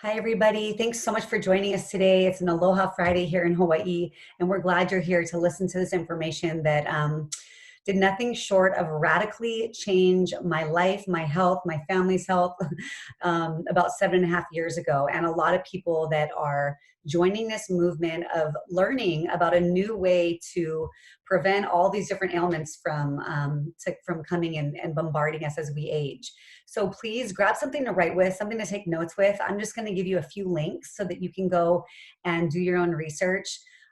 Hi, everybody. Thanks so much for joining us today. It's an Aloha Friday here in Hawaii, and we're glad you're here to listen to this information that did nothing short of radically change my life, my health, my family's health about 7.5 years ago. And a lot of people that are joining this movement of learning about a new way to prevent all these different ailments from coming and bombarding us as we age. So please grab something to write with, something to take notes with. I'm just going to give you a few links so that you can go and do your own research.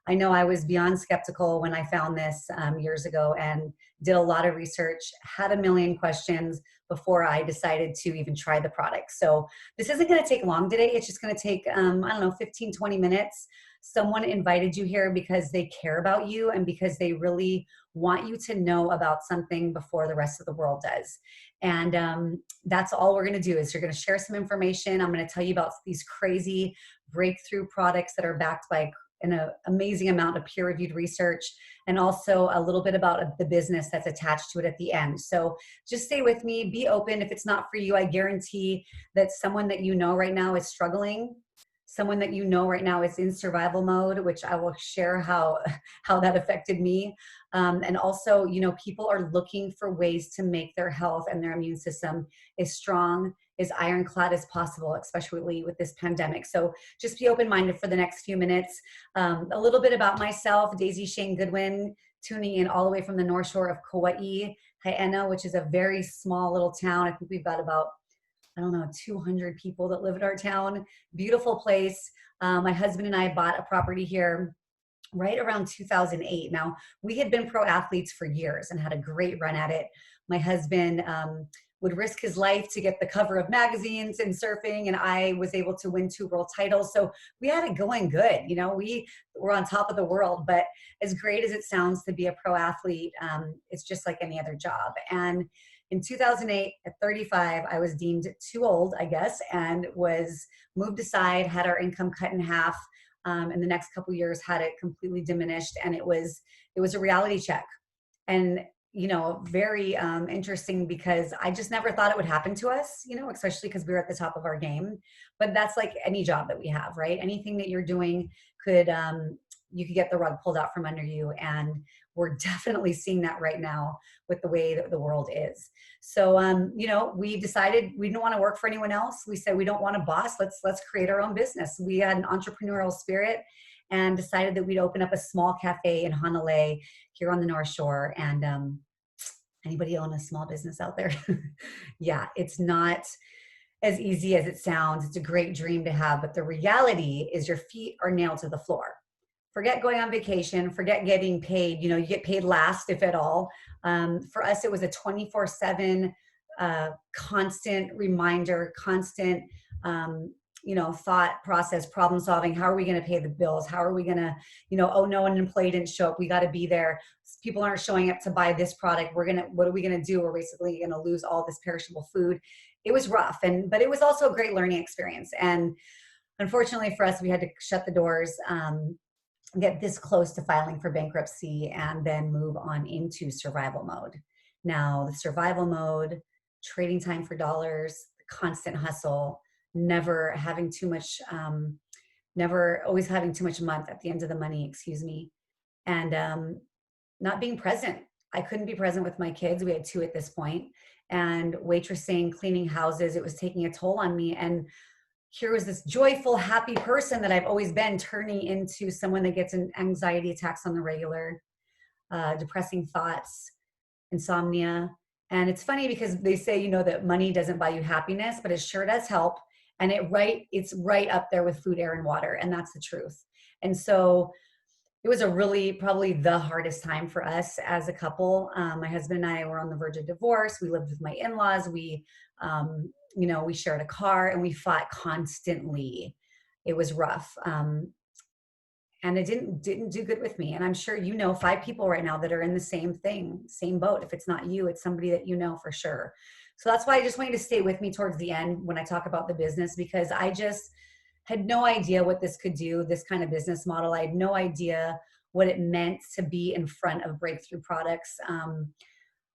I know I was beyond skeptical when I found this years ago and did a lot of research, had a million questions before I decided to even try the product. So this isn't going to take long today. It's just going to take, I don't know, 15, 20 minutes. Someone invited you here because they care about you and because they really want you to know about something before the rest of the world does. And that's all we're going to do is you're going to share some information. I'm going to tell you about these crazy breakthrough products that are backed by an amazing amount of peer-reviewed research, and also a little bit about the business that's attached to it at the end. So just stay with me, be open. If it's not for you, I guarantee that someone that you know right now is struggling. Someone that you know right now is in survival mode, which I will share how that affected me. And also, people are looking for ways to make their health and their immune system as strong, as ironclad as possible, especially with this pandemic. So just be open-minded for the next few minutes. A little bit about myself, Daisy Shane Goodwin, tuning in all the way from the North Shore of Kauai, Haena, which is a very small little town. I think we've got about, I don't know, 200 people that live in our town. Beautiful place. My husband and I bought a property here right around 2008. Now, we had been pro athletes for years and had a great run at it. My husband would risk his life to get the cover of magazines in surfing, and I was able to win 2 world titles. So we had it going good. We were on top of the world. But as great as it sounds to be a pro athlete, it's just like any other job. And in 2008, at 35, I was deemed too old, I guess, and was moved aside, had our income cut in half. In the next couple of years, had it completely diminished, and it was a reality check. And very interesting because I just never thought it would happen to us, especially because we were at the top of our game. But that's like any job that we have, right? Anything that you're doing could you could get the rug pulled out from under you, and we're definitely seeing that right now with the way that the world is. So we decided we didn't want to work for anyone else. We said we don't want a boss. Let's create our own business. We had an entrepreneurial spirit and decided that we'd open up a small cafe in Hanalei here on the North Shore. And anybody own a small business out there? Yeah, it's not as easy as it sounds. It's a great dream to have, but the reality is your feet are nailed to the floor. Forget going on vacation, forget getting paid. You get paid last, if at all. For us, it was a 24/7 constant reminder, constant thought process, problem solving. How are we going to pay the bills? How are we going to, oh no, an employee didn't show up. We got to be there. People aren't showing up to buy this product. What are we going to do? We're basically going to lose all this perishable food. It was rough, but it was also a great learning experience. And unfortunately for us, we had to shut the doors, get this close to filing for bankruptcy, and then move on into survival mode. Now, the survival mode, trading time for dollars, constant hustle, never having too much, never always having too much month at the end of the money, excuse me, and not being present. I couldn't be present with my kids. We had 2 at this point, and waitressing, cleaning houses, it was taking a toll on me. And here was this joyful, happy person that I've always been turning into someone that gets an anxiety attacks on the regular, depressing thoughts, insomnia. And it's funny because they say, that money doesn't buy you happiness, but it sure does help. And it's right up there with food, air, and water. And that's the truth. And so it was probably the hardest time for us as a couple. My husband and I were on the verge of divorce. We lived with my in-laws. We shared a car, and we fought constantly. It was rough. And it didn't do good with me. And I'm sure 5 people right now that are in the same thing, same boat. If it's not you, it's somebody that you know for sure. So that's why I just want you to stay with me towards the end when I talk about the business, because I just had no idea what this could do, this kind of business model. I had no idea what it meant to be in front of breakthrough products.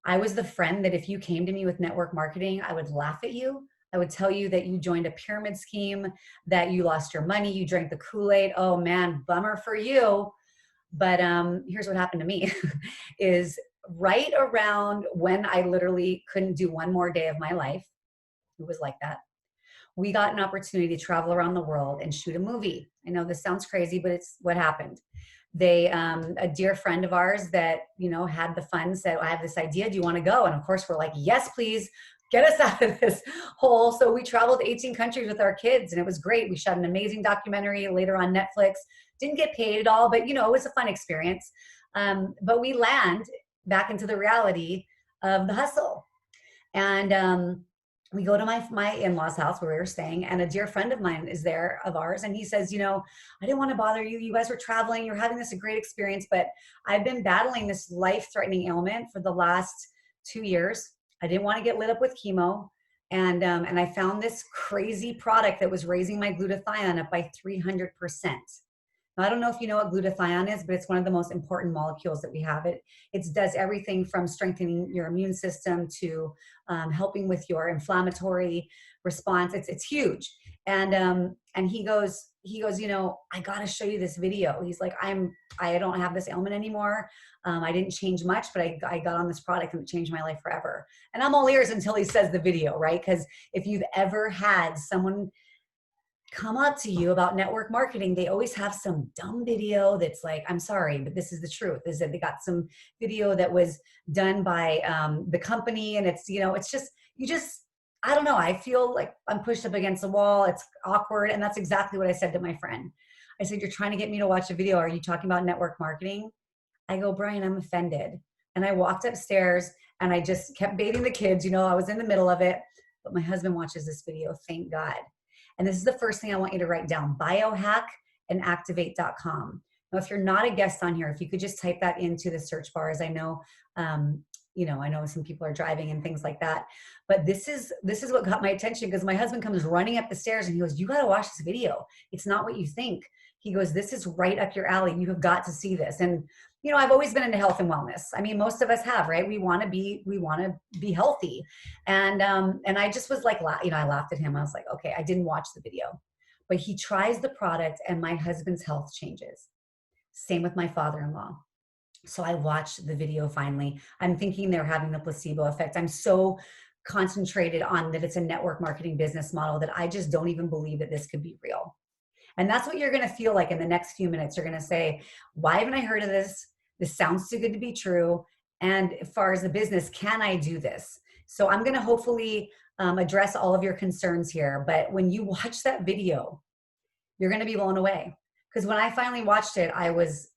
I was the friend that if you came to me with network marketing, I would laugh at you. I would tell you that you joined a pyramid scheme, that you lost your money, you drank the Kool-Aid. Oh man, bummer for you. But here's what happened to me is right around when I literally couldn't do one more day of my life, it was like that. We got an opportunity to travel around the world and shoot a movie. I know this sounds crazy, but it's what happened. They, a dear friend of ours that, had the funds said, I have this idea. Do you want to go? And of course we're like, yes, please get us out of this hole. So we traveled to 18 countries with our kids and it was great. We shot an amazing documentary later on Netflix. Didn't get paid at all, but it was a fun experience. But we land back into the reality of the hustle. And we go to my in-laws house where we were staying, and a dear friend of mine is there, of ours, and he says, I didn't want to bother you. You guys were traveling. You're having this a great experience, but I've been battling this life-threatening ailment for the last 2 years. I didn't want to get lit up with chemo. And I found this crazy product that was raising my glutathione up by 300%. Now, I don't know if you know what glutathione is, but it's one of the most important molecules that we have. It does everything from strengthening your immune system to helping with your inflammatory response. It's huge. And he goes, I got to show you this video. He's like, I don't have this ailment anymore. I didn't change much, but I got on this product and it changed my life forever. And I'm all ears until he says the video, right? Because if you've ever had someone come up to you about network marketing, they always have some dumb video that's like, I'm sorry, but this is the truth, is that they got some video that was done by the company. And it's, it's just, I don't know. I feel like I'm pushed up against the wall. It's awkward. And that's exactly what I said to my friend. I said, you're trying to get me to watch a video. Are you talking about network marketing? I go, Brian, I'm offended. And I walked upstairs and I just kept baiting the kids. I was in the middle of it, but my husband watches this video. Thank God. And this is the first thing I want you to write down: biohackandactivate.com. Now, if you're not a guest on here, if you could just type that into the search bar, as I know, I know some people are driving and things like that. But this is what got my attention, because my husband comes running up the stairs and he goes, you got to watch this video. It's not what you think. He goes, this is right up your alley. You have got to see this. And I've always been into health and wellness. I mean, most of us have, right? We want to be healthy. And I just was like, I laughed at him. I was like, okay, I didn't watch the video, but he tries the product and my husband's health changes. Same with my father-in-law. So I watched the video finally. I'm thinking they're having the placebo effect. I'm so concentrated on that it's a network marketing business model that I just don't even believe that this could be real. And that's what you're going to feel like in the next few minutes. You're going to say, why haven't I heard of this? This sounds too good to be true. And as far as the business, can I do this? So I'm going to hopefully address all of your concerns here. But when you watch that video, you're going to be blown away. Because when I finally watched it, I was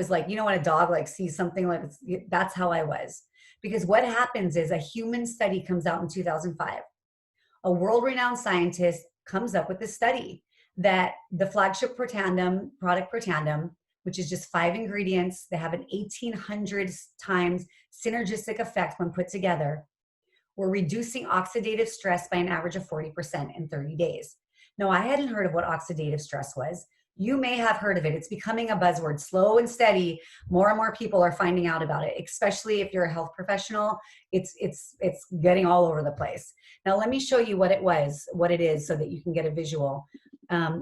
like, when a dog sees something, that's how I was. Because what happens is a human study comes out in 2005. A world-renowned scientist comes up with this study that the flagship product Protandim, which is just 5 ingredients that have an 1,800 times synergistic effect when put together, were reducing oxidative stress by an average of 40% in 30 days. Now, I hadn't heard of what oxidative stress was. You may have heard of it. It's becoming a buzzword. Slow and steady, more and more people are finding out about it, especially if you're a health professional. It's getting all over the place. Now, let me show you what it is so that you can get a visual.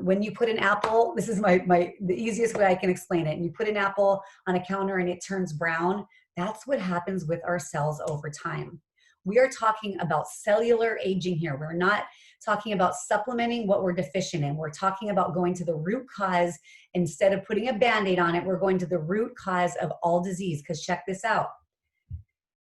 When you put an apple, this is the easiest way I can explain it. And you put an apple on a counter and it turns brown. That's what happens with our cells over time. We are talking about cellular aging here. We're not talking about supplementing what we're deficient in. We're talking about going to the root cause. Instead of putting a Band-Aid on it, we're going to the root cause of all disease. Because check this out.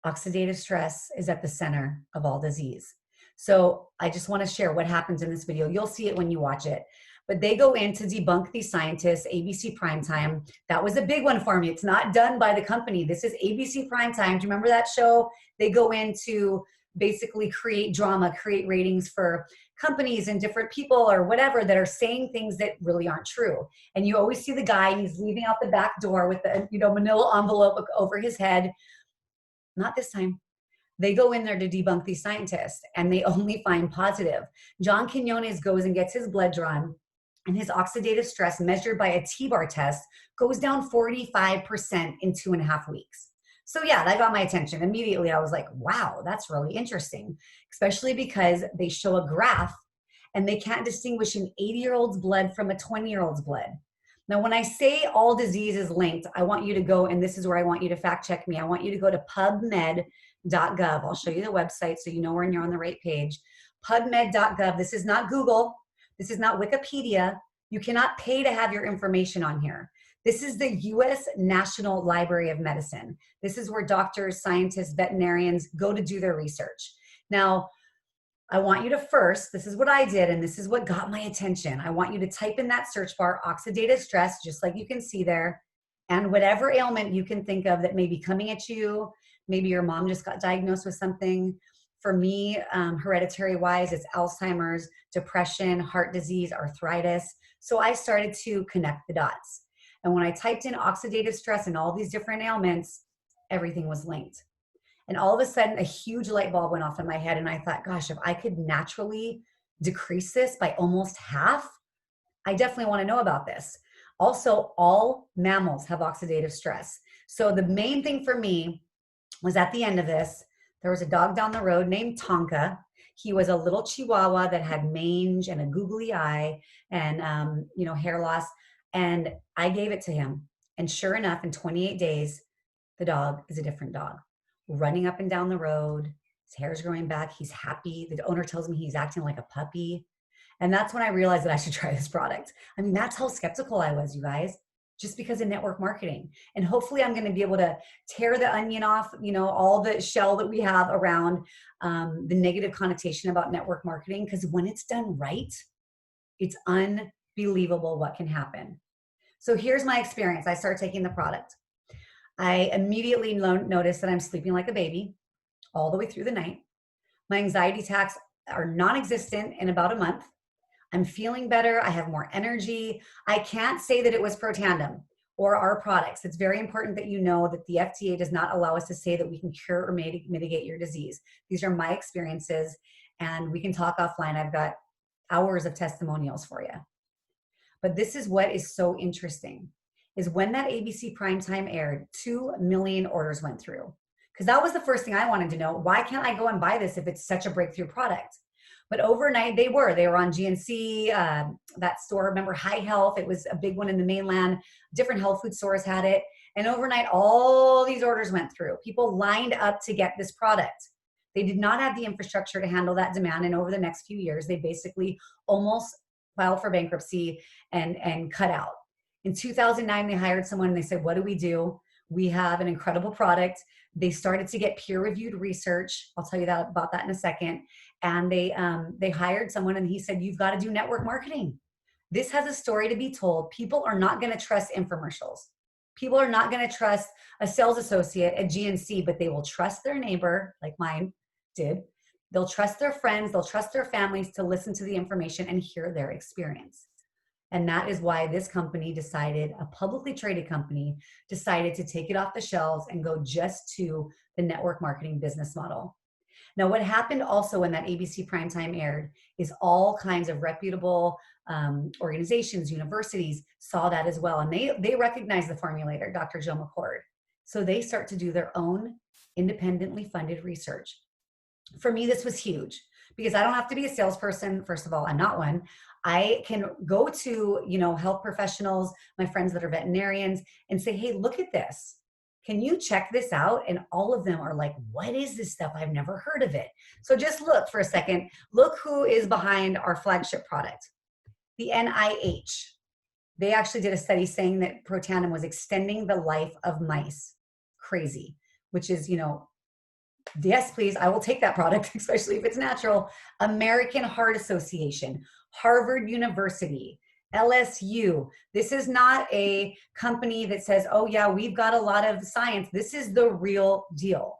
Oxidative stress is at the center of all disease. So I just want to share what happens in this video. You'll see it when you watch it. But they go in to debunk these scientists, ABC Primetime. That was a big one for me. It's not done by the company. This is ABC Primetime. Do you remember that show? They go in to basically create drama, create ratings for companies and different people or whatever that are saying things that really aren't true. And you always see the guy, and he's leaving out the back door with the manila envelope over his head. Not this time. They go in there to debunk these scientists, and they only find positive. John Quinones goes and gets his blood drawn, and his oxidative stress measured by a T-bar test goes down 45% in 2.5 weeks. So yeah, that got my attention. Immediately I was like, wow, that's really interesting, especially because they show a graph and they can't distinguish an 80-year-old's blood from a 20-year-old's blood. Now, when I say all disease is linked, I want you to go, and this is where I want you to fact check me. I want you to go to pubmed.gov. I'll show you the website so you know when you're on the right page. PubMed.gov. This is not Google. This is not Wikipedia. You cannot pay to have your information on here. This is the US National Library of Medicine. This is where doctors, scientists, veterinarians go to do their research. Now, I want you to first, this is what I did, and this is what got my attention. I want you to type in that search bar, oxidative stress, just like you can see there, and whatever ailment you can think of that may be coming at you. Maybe your mom just got diagnosed with something. For me, hereditary wise, it's Alzheimer's, depression, heart disease, arthritis. So I started to connect the dots. And when I typed in oxidative stress and all these different ailments, everything was linked. And all of a sudden, a huge light bulb went off in my head. And I thought, gosh, if I could naturally decrease this by almost half, I definitely want to know about this. Also, all mammals have oxidative stress. So the main thing for me was at the end of this, there was a dog down the road named Tonka. He was a little Chihuahua that had mange and a googly eye and, hair loss. And I gave it to him. And sure enough, in 28 days, the dog is a different dog, running up and down the road. His hair's growing back. He's happy. The owner tells me he's acting like a puppy. And that's when I realized that I should try this product. I mean, that's how skeptical I was, you guys, just because of network marketing. And hopefully I'm going to be able to tear the onion off, all the shell that we have around the negative connotation about network marketing. Because when it's done right, it's unbelievable what can happen. So here's my experience. I started taking the product. I immediately noticed that I'm sleeping like a baby all the way through the night. My anxiety attacks are non-existent in about a month. I'm feeling better. I have more energy. I can't say that it was Protandim or our products. It's very important that you know that the FDA does not allow us to say that we can cure or mitigate your disease. These are my experiences, and we can talk offline. I've got hours of testimonials for you. But this is what is so interesting, is when that ABC primetime aired, 2 million orders went through. Because that was the first thing I wanted to know. Why can't I go and buy this if it's such a breakthrough product? But overnight, they were on GNC, that store, remember High Health, it was a big one in the mainland, different health food stores had it. And overnight, all these orders went through. People lined up to get this product. They did not have the infrastructure to handle that demand. And over the next few years, they basically almost filed for bankruptcy and cut out. In 2009, they hired someone and they said, what do we do? We have an incredible product. They started to get peer-reviewed research. I'll tell you about that in a second. And they hired someone and he said, you've got to do network marketing. This has a story to be told. People are not going to trust infomercials. People are not going to trust a sales associate at GNC, but they will trust their neighbor, like mine did. They'll trust their friends. They'll trust their families to listen to the information and hear their experience. And that is why this company decided, a publicly traded company, decided to take it off the shelves and go just to the network marketing business model. Now, what happened also when that ABC primetime aired is all kinds of reputable organizations, universities saw that as well. And they recognized the formulator, Dr. Joe McCord. So they start to do their own independently funded research. For me, this was huge because I don't have to be a salesperson. First of all, I'm not one. I can go to, health professionals, my friends that are veterinarians, and say, hey, look at this. Can you check this out? And all of them are like, what is this stuff? I've never heard of it. So just look for a second. Look who is behind our flagship product, the NIH. They actually did a study saying that Protandim was extending the life of mice. Crazy, which is, yes, please, I will take that product, especially if it's natural. American Heart Association, Harvard University, LSU. This is not a company that says, oh yeah, we've got a lot of science. This is the real deal.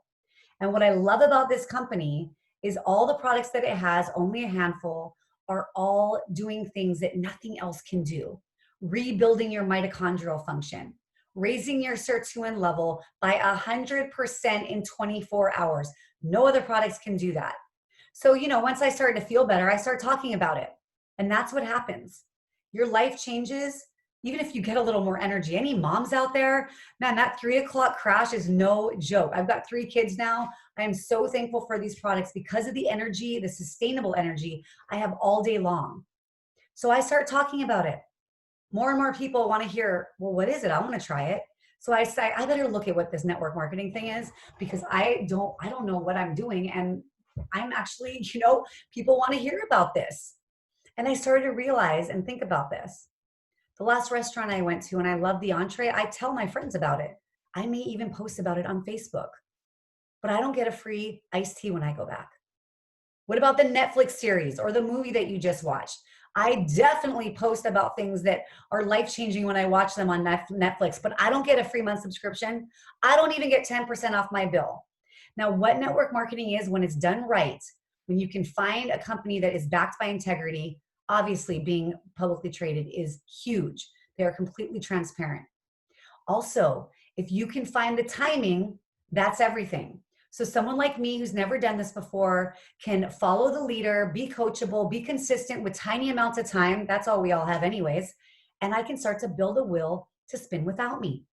And what I love about this company is all the products that it has, only a handful, are all doing things that nothing else can do. Rebuilding your mitochondrial function, raising your sirtuin level by 100% in 24 hours. No other products can do that. So, once I started to feel better, I started talking about it. And that's what happens. Your life changes even if you get a little more energy. Any moms out there, man, that 3 o'clock crash is no joke. I've got 3 kids now. I am so thankful for these products because of the energy, the sustainable energy I have all day long. So I start talking about it. More and more people want to hear, well, what is it? I want to try it. So I say, I better look at what this network marketing thing is, because I don't know what I'm doing. And I'm actually, people want to hear about this. And I started to realize and think about this. The last restaurant I went to and I love the entree, I tell my friends about it. I may even post about it on Facebook, but I don't get a free iced tea when I go back. What about the Netflix series or the movie that you just watched? I definitely post about things that are life changing when I watch them on Netflix, but I don't get a free month subscription. I don't even get 10% off my bill. Now, what network marketing is when it's done right, when you can find a company that is backed by integrity, obviously being publicly traded is huge. They are completely transparent. Also, if you can find the timing, that's everything. So someone like me who's never done this before can follow the leader, be coachable, be consistent with tiny amounts of time. That's all we all have anyways. And I can start to build a will to spin without me.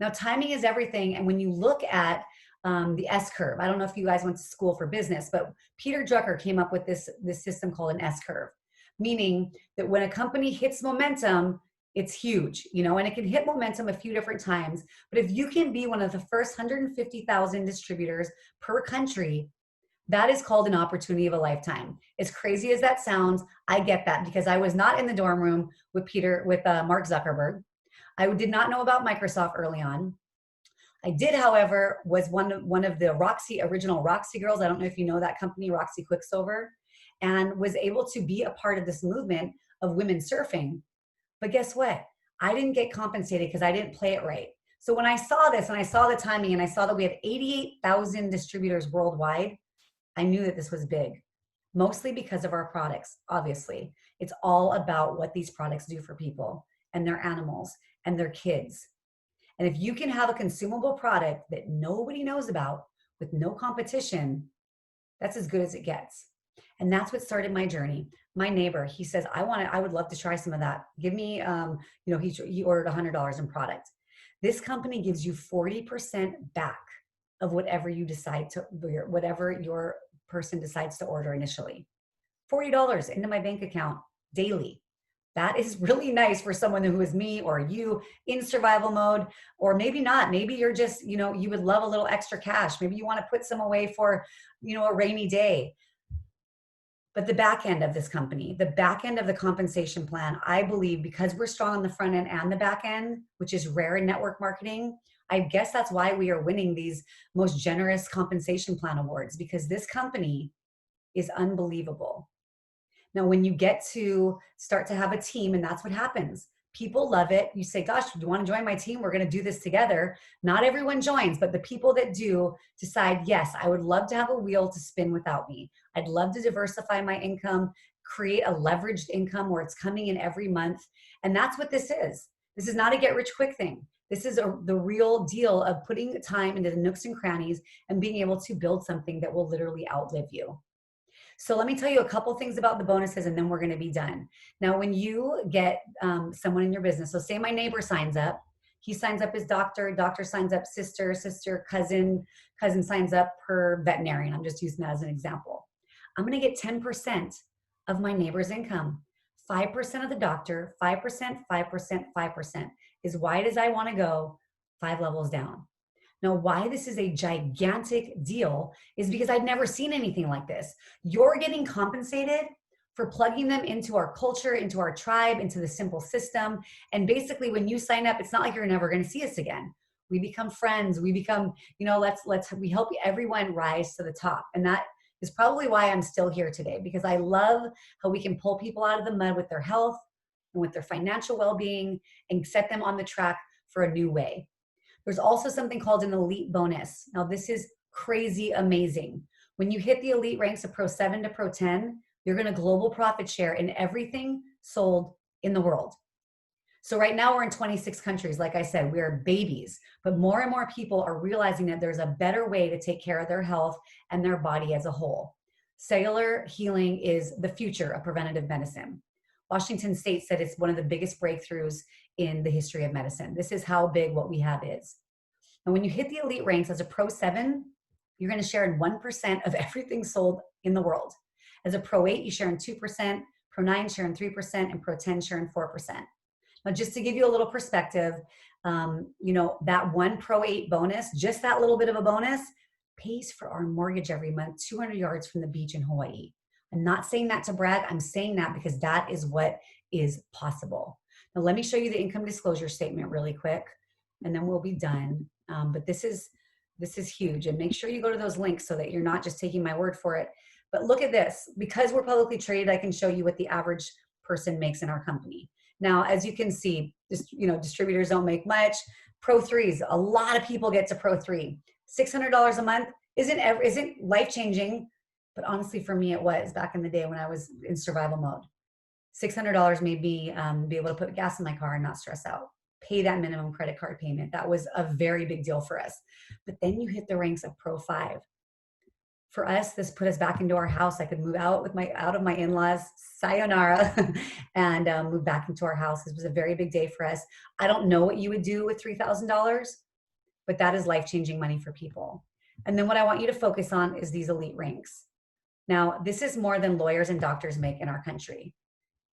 Now, timing is everything. And when you look at the S curve, I don't know if you guys went to school for business, but Peter Drucker came up with this system called an S curve, meaning that when a company hits momentum, it's huge, and it can hit momentum a few different times. But if you can be one of the first 150,000 distributors per country, that is called an opportunity of a lifetime. As crazy as that sounds, I get that because I was not in the dorm room with Mark Zuckerberg. I did not know about Microsoft early on. I did, however, was one of the original Roxy girls. I don't know if you know that company, Roxy Quicksilver, and was able to be a part of this movement of women surfing. But guess what? I didn't get compensated because I didn't play it right. So when I saw this and I saw the timing and I saw that we have 88,000 distributors worldwide, I knew that this was big, mostly because of our products. Obviously, it's all about what these products do for people and their animals and their kids. And if you can have a consumable product that nobody knows about with no competition, that's as good as it gets. And that's what started my journey. My neighbor, he says, I would love to try some of that. Give me, he ordered $100 in product. This company gives you 40% back of whatever your person decides to order initially. $40 into my bank account daily. That is really nice for someone who is me or you in survival mode, or maybe not. Maybe you're just, you would love a little extra cash. Maybe you want to put some away for, a rainy day. But the back end of this company, the back end of the compensation plan, I believe because we're strong on the front end and the back end, which is rare in network marketing, I guess that's why we are winning these most generous compensation plan awards, because this company is unbelievable. Now, when you get to start to have a team, and that's what happens, people love it. You say, gosh, do you want to join my team? We're going to do this together. Not everyone joins, but the people that do decide, yes, I would love to have a wheel to spin without me. I'd love to diversify my income, create a leveraged income where it's coming in every month. And that's what this is. This is not a get rich quick thing. This is the real deal of putting time into the nooks and crannies and being able to build something that will literally outlive you. So let me tell you a couple things about the bonuses and then we're going to be done. Now, when you get someone in your business, so say my neighbor signs up, he signs up his doctor signs up sister, cousin signs up per veterinarian. I'm just using that as an example. I'm going to get 10% of my neighbor's income, 5% of the doctor, 5%, 5%, 5%. As wide as I want to go, 5 levels down. Now, why this is a gigantic deal is because I've never seen anything like this. You're getting compensated for plugging them into our culture, into our tribe, into the simple system. And basically, when you sign up, it's not like you're never going to see us again. We become friends. We become, we help everyone rise to the top. And that is probably why I'm still here today, because I love how we can pull people out of the mud with their health and with their financial well-being and set them on the track for a new way. There's also something called an elite bonus. Now, this is crazy amazing. When you hit the elite ranks of Pro 7 to Pro 10, you're going to global profit share in everything sold in the world. So right now we're in 26 countries. Like I said, we are babies, but more and more people are realizing that there's a better way to take care of their health and their body as a whole. Cellular healing is the future of preventative medicine. Washington State said it's one of the biggest breakthroughs in the history of medicine. This is how big what we have is. And when you hit the elite ranks as a Pro 7, you're going to share in 1% of everything sold in the world. As a Pro 8, you share in 2%, Pro 9 share in 3%, and Pro 10 share in 4%. Now, just to give you a little perspective, that one Pro 8 bonus, just that little bit of a bonus, pays for our mortgage every month, 200 yards from the beach in Hawaii. I'm not saying that to brag. I'm saying that because that is what is possible. Now, let me show you the income disclosure statement really quick, and then we'll be done. But this is huge. And make sure you go to those links so that you're not just taking my word for it. But look at this. Because we're publicly traded, I can show you what the average person makes in our company. Now, as you can see, distributors don't make much. Pro 3s, a lot of people get to Pro 3. $600 a month isn't life-changing, but honestly, for me, it was back in the day when I was in survival mode. $600 made me be able to put gas in my car and not stress out. Pay that minimum credit card payment. That was a very big deal for us. But then you hit the ranks of Pro 5. For us, this put us back into our house. I could move out of my in-laws, sayonara, and move back into our house. This was a very big day for us. I don't know what you would do with $3,000, but that is life-changing money for people. And then what I want you to focus on is these elite ranks. Now, this is more than lawyers and doctors make in our country.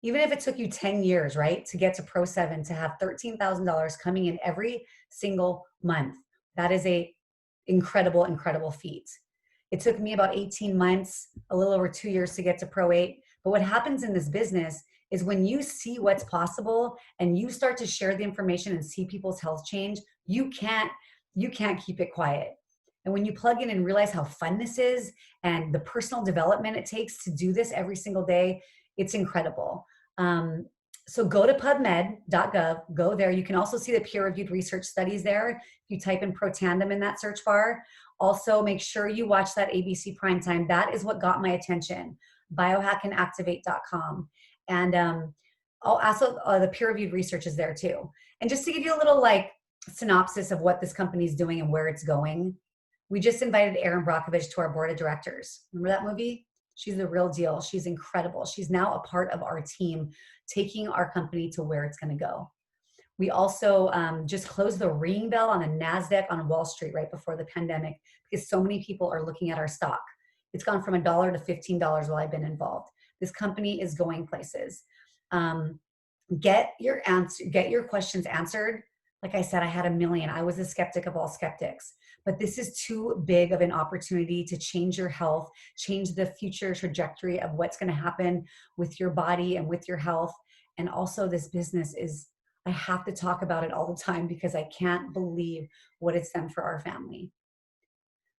Even if it took you 10 years, right, to get to Pro 7, to have $13,000 coming in every single month, that is a incredible, incredible feat. It took me about 18 months, a little over 2 years to get to Pro 8. But what happens in this business is when you see what's possible and you start to share the information and see people's health change, you can't keep it quiet. And when you plug in and realize how fun this is and the personal development it takes to do this every single day, it's incredible. So go to pubmed.gov, go there. You can also see the peer-reviewed research studies there. If you type in Protandim in that search bar. Also, make sure you watch that ABC Primetime. That is what got my attention, biohackandactivate.com. And also the peer-reviewed research is there too. And just to give you a little synopsis of what this company is doing and where it's going, we just invited Erin Brockovich to our board of directors. Remember that movie? She's the real deal. She's incredible. She's now a part of our team, taking our company to where it's going to go. We also just closed the ringing bell on the NASDAQ on Wall Street right before the pandemic because so many people are looking at our stock. It's gone from $1 to $15 while I've been involved. This company is going places. Get your questions answered. Like I said, I had a million. I was a skeptic of all skeptics. But this is too big of an opportunity to change your health, change the future trajectory of what's going to happen with your body and with your health. And also this business is, I have to talk about it all the time because I can't believe what it's done for our family.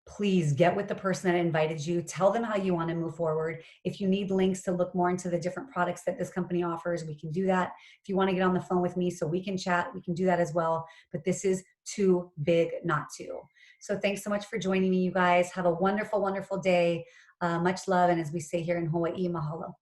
Please get with the person that invited you. Tell them how you want to move forward. If you need links to look more into the different products that this company offers, we can do that. If you want to get on the phone with me so we can chat, we can do that as well. But this is too big not to. So thanks so much for joining me, you guys. Have a wonderful, wonderful day. Much love. And as we say here in Hawaii, mahalo.